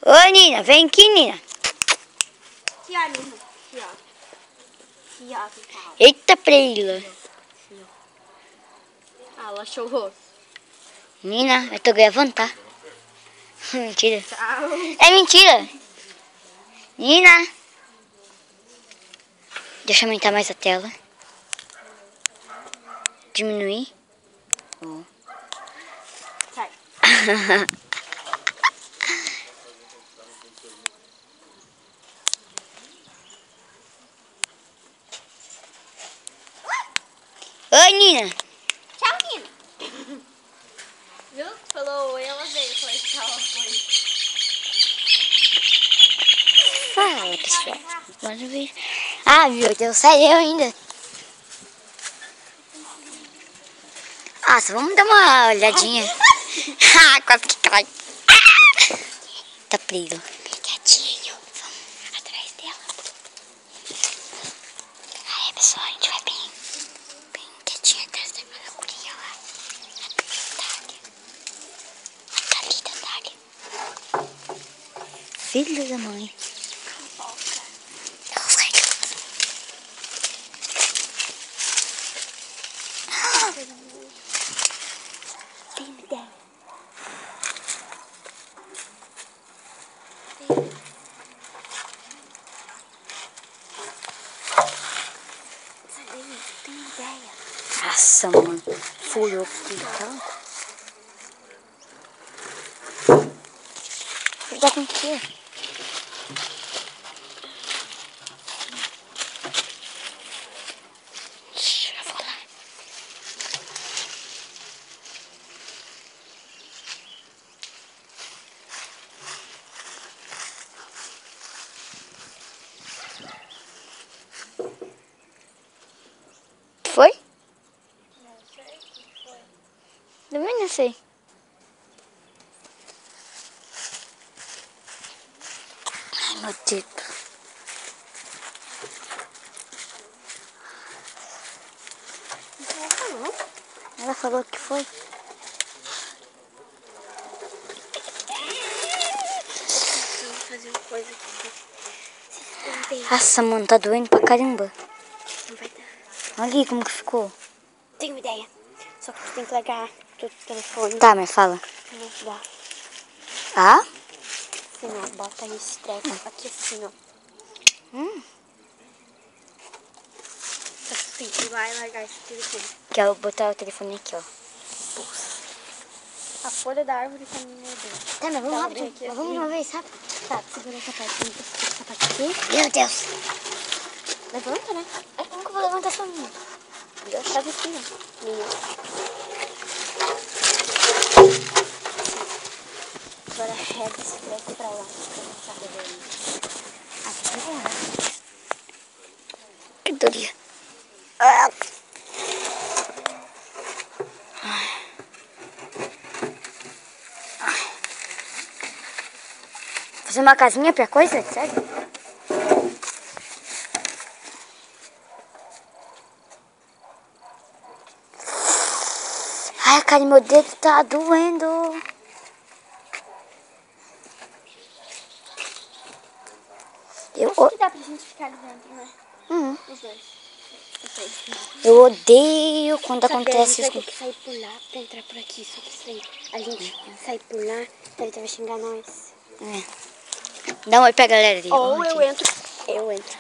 Ô, Nina, vem aqui, Nina. Aqui, ó, Nina. Aqui, ó. Aqui, ó, que tal. Eita, Preila. Ah, ela achou o rosto. Nina, eu tô gravando, tá? Mentira. Tchau. É mentira. Nina. Deixa eu aumentar mais a tela. Diminuir. Oh. Sai. Oi, Nina. Tchau, Nina. Viu? Falou oi, ela veio. Falei tchau, ela foi. Fala, pessoal. Bora ver. Ah, meu Deus, saiu ainda. Ah, só vamos dar uma olhadinha. Ah, quase que cai. Tá preso. Bem quietinho. Vamos atrás dela. Aí, pessoal, a gente vai bem quietinho atrás da guria lá. Dália. Filho da mãe. Tem ideia. Tem ideia. Nossa, mano. Furou aqui, tá? O que tá acontecendo? Eu vou lá. Foi? Não sei o que foi. Também não sei. Ai, meu dedo. Ela falou que foi. Fazer uma coisa aqui. Nossa, mano, tá doendo pra caramba. Não vai dar. Olha ali como que ficou. Tenho uma ideia. Só que tu tem que largar o telefone. Tá, mas fala. Não dá. Ah? Assim, ó. Bota esse treco aqui assim, ó. Só que tu tem que ir lá e largar esse telefone. Que eu vou botar o telefone aqui, ó. A folha da árvore tá me mordendo. Tá, mas vamos Tá, rápido. bem aqui, Mas vamos assim. uma vez, rápido. Tá, segura essa parte. Essa parte aqui. Meu Deus. Levanta, né? Ai, como que eu vou levantar essa minha? Faz assim, ó. Minha. Agora rega esse treco pra lá. Pra não sair daí. Aqui tá bom, né? Que doria. Ah. Fazer uma casinha pra coisa? Sério? Ai, cara, meu dedo tá doendo. Acho que dá pra gente ficar ali dentro, né? Os dois. Eu odeio quando Só que daí a acontece gente vai isso. ter que sair por lá pra entrar por aqui. Só que isso aí, a gente sai por lá, daí vai xingar nós. É. Dá um oi pra galera ali. Ou eu entro.